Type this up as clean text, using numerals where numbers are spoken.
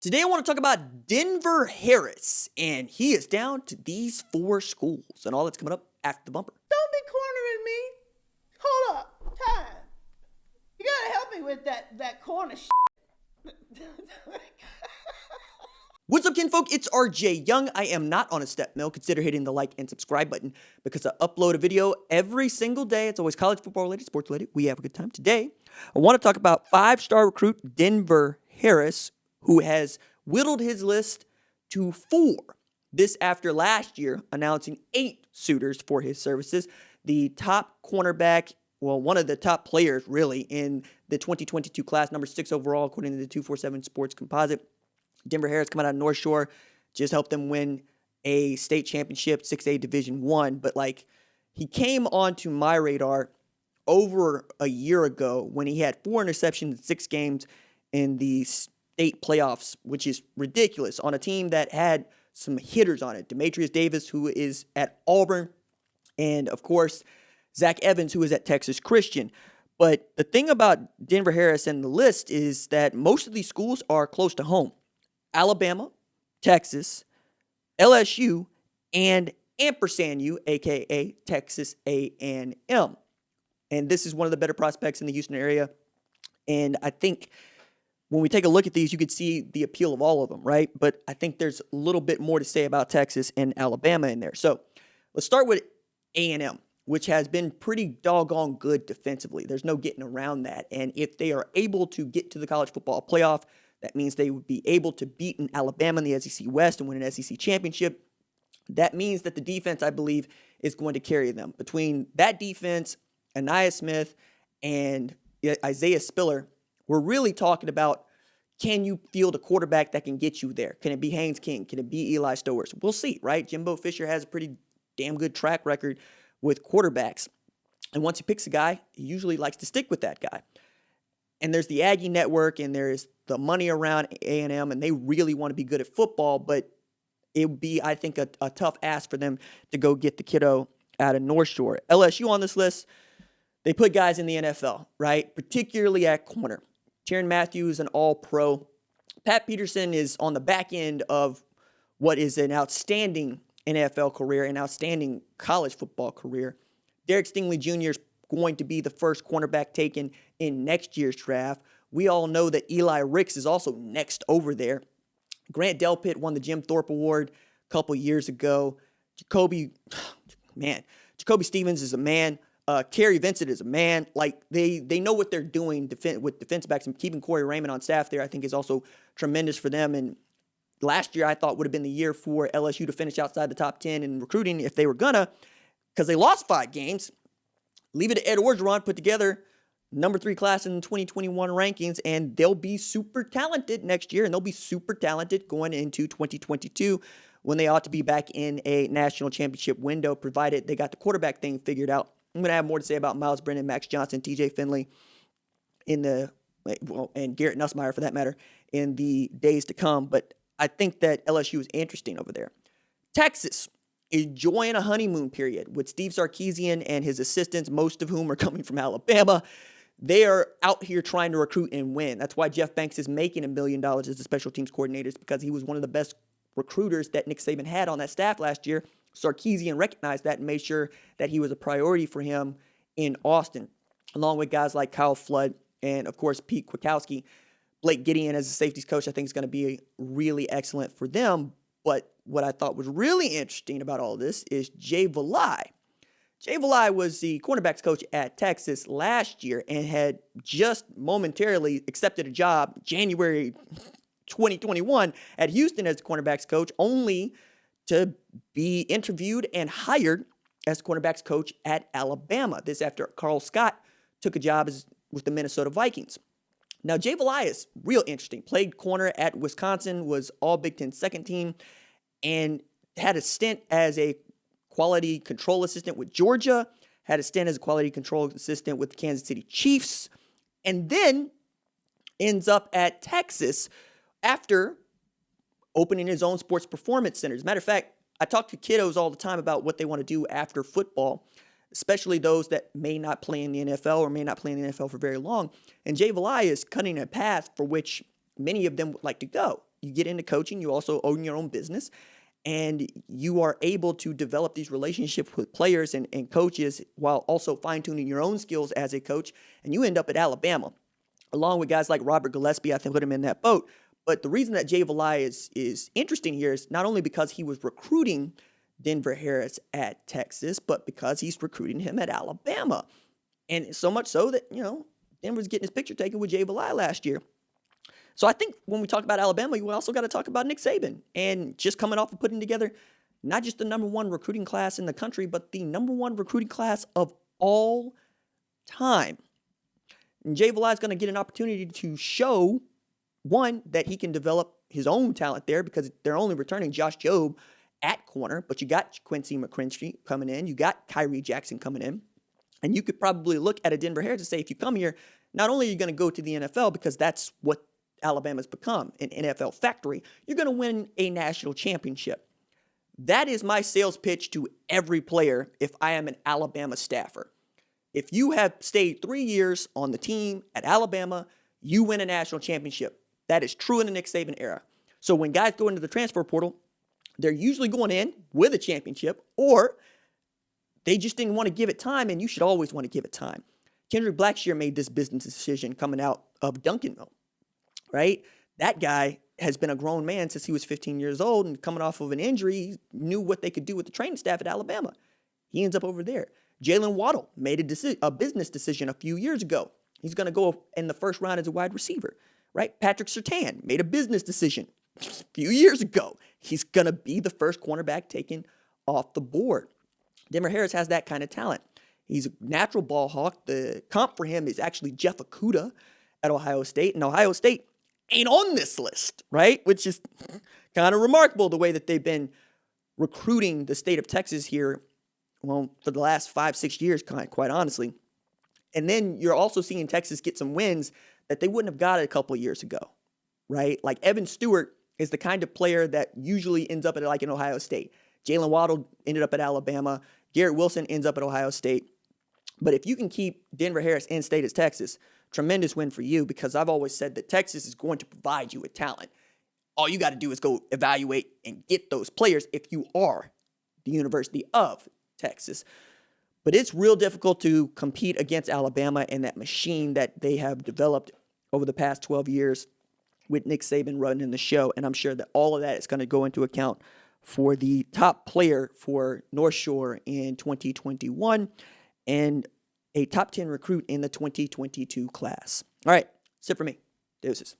Today I want to talk about Denver Harris, and he is down to these 4 schools, and all that's coming up after the bumper. Don't be cornering me. Hold up. Time. You gotta help me with that corner shit. What's up, kinfolk? It's RJ Young. I am not on a step mill. Consider hitting the like and subscribe button because I upload a video every single day. It's always college football related, sports related. We have a good time. Today, I want to talk about 5-star recruit Denver Harris, who has whittled his list to 4. This after last year announcing 8 suitors for his services. The top cornerback, well, one of the top players really in the 2022 class, number 6 overall, according to the 247 Sports Composite. Denver Harris coming out of North Shore, just helped them win a state championship, 6A Division I. But he came onto my radar over a year ago when he had 4 interceptions in 6 games in the state playoffs, which is ridiculous, on a team that had some hitters on it. Demetrius Davis, who is at Auburn, and of course, Zach Evans, who is at Texas Christian. But the thing about Denver Harris and the list is that most of these schools are close to home. Alabama, Texas, LSU, and ampersand U, a.k.a. Texas A&M. And this is one of the better prospects in the Houston area. And I think when we take a look at these, you could see the appeal of all of them, right? But I think there's a little bit more to say about Texas and Alabama in there. So let's start with A&M, which has been pretty doggone good defensively. There's no getting around that. And if they are able to get to the college football playoff, that means they would be able to beat an Alabama in the SEC West and win an SEC championship. That means that the defense, I believe, is going to carry them. Between that defense, Aniyah Smith, and Isaiah Spiller, we're really talking about, can you field a quarterback that can get you there? Can it be Haynes King? Can it be Eli Stowers? We'll see, right? Jimbo Fisher has a pretty damn good track record with quarterbacks. And once he picks a guy, he usually likes to stick with that guy. And there's the Aggie Network, and there's the money around A&M, and they really want to be good at football, but it would be, I think, a tough ask for them to go get the kiddo out of North Shore. LSU on this list, they put guys in the NFL, right? Particularly at corner. Tyrann Mathieu is an all-pro. Pat Peterson is on the back end of what is an outstanding NFL career, an outstanding college football career. Derek Stingley Jr. is going to be the first cornerback taken in next year's draft. We all know that Eli Ricks is also next over there. Grant Delpit won the Jim Thorpe Award a couple years ago. Jacoby Stevens is a man. Kerry Vincent is a man. They know what they're doing with defense backs, and keeping Corey Raymond on staff there, I think, is also tremendous for them. And last year, I thought would have been the year for LSU to finish outside the top 10 in recruiting if they were gonna, because they lost 5 games. Leave it to Ed Orgeron, put together number 3 class in the 2021 rankings, and they'll be super talented next year, and they'll be super talented going into 2022 when they ought to be back in a national championship window, provided they got the quarterback thing figured out. I'm going to have more to say about Miles Brennan, Max Johnson, TJ Finley, and Garrett Nussmeier, for that matter, in the days to come. But I think that LSU is interesting over there. Texas, enjoying a honeymoon period with Steve Sarkisian and his assistants, most of whom are coming from Alabama. They are out here trying to recruit and win. That's why Jeff Banks is making $1 million as the special teams coordinator, because he was one of the best recruiters that Nick Saban had on that staff last year. Sarkisian recognized that and made sure that he was a priority for him in Austin, along with guys like Kyle Flood and, of course, Pete Kwiatkowski. Blake Gideon as a safeties coach, I think, is going to be really excellent for them. But what I thought was really interesting about all of this is Jay Valai. Jay Valai was the cornerbacks coach at Texas last year and had just momentarily accepted a job January 2021 at Houston as the cornerbacks coach, only to be interviewed and hired as cornerbacks coach at Alabama. This after Carl Scott took a job with the Minnesota Vikings. Now, Jay Valai is real interesting. Played corner at Wisconsin, was all Big Ten second team, and had a stint as a quality control assistant with Georgia, had a stint as a quality control assistant with the Kansas City Chiefs, and then ends up at Texas after opening his own sports performance center. As a matter of fact, I talk to kiddos all the time about what they want to do after football, especially those that may not play in the NFL or may not play in the NFL for very long. And Jay Valai is cutting a path for which many of them would like to go. you get into coaching, you also own your own business, and you are able to develop these relationships with players and coaches while also fine-tuning your own skills as a coach, and you end up at Alabama, along with guys like Robert Gillespie. I think put him in that boat. But the reason that Jay Valai is interesting here is not only because he was recruiting Denver Harris at Texas, but because he's recruiting him at Alabama. And so much so that, Denver's getting his picture taken with Jay Valai last year. So I think when we talk about Alabama, you also got to talk about Nick Saban and just coming off of putting together not just the number one recruiting class in the country, but the number one recruiting class of all time. And Jay Valai is going to get an opportunity to show, one, that he can develop his own talent there because they're only returning Josh Jobe at corner, but you got Quincy McCrinstry coming in, you got Kyrie Jackson coming in, and you could probably look at a Denver Harris and say, if you come here, not only are you going to go to the NFL because that's what Alabama's become, an NFL factory, you're going to win a national championship. That is my sales pitch to every player if I am an Alabama staffer. If you have stayed 3 years on the team at Alabama, you win a national championship. That is true in the Nick Saban era. So when guys go into the transfer portal, they're usually going in with a championship, or they just didn't want to give it time, and you should always want to give it time. Kendrick Blackshear made this business decision coming out of Duncanville, right? That guy has been a grown man since he was 15 years old, and coming off of an injury, he knew what they could do with the training staff at Alabama. He ends up over there. Jalen Waddle made a business decision a few years ago. He's going to go in the first round as a wide receiver, right? Patrick Surtain made a business decision a few years ago. He's going to be the first cornerback taken off the board. Denver Harris has that kind of talent. He's a natural ball hawk. The comp for him is actually Jeff Okudah at Ohio State. And Ohio State ain't on this list, right? Which is kind of remarkable the way that they've been recruiting the state of Texas here, well, for the last 5-6 years, quite honestly. And then you're also seeing Texas get some wins that they wouldn't have got a couple of years ago, right? Like Evan Stewart is the kind of player that usually ends up at like in Ohio State. Jalen Waddle ended up at Alabama. Garrett Wilson ends up at Ohio State. But if you can keep Denver Harris in state as Texas, tremendous win for you, because I've always said that Texas is going to provide you with talent. All you got to do is go evaluate and get those players if you are the University of Texas. But it's real difficult to compete against Alabama and that machine that they have developed over the past 12 years with Nick Saban running the show. And I'm sure that all of that is going to go into account for the top player for North Shore in 2021 and a top 10 recruit in the 2022 class. All right, that's it for me. Deuces.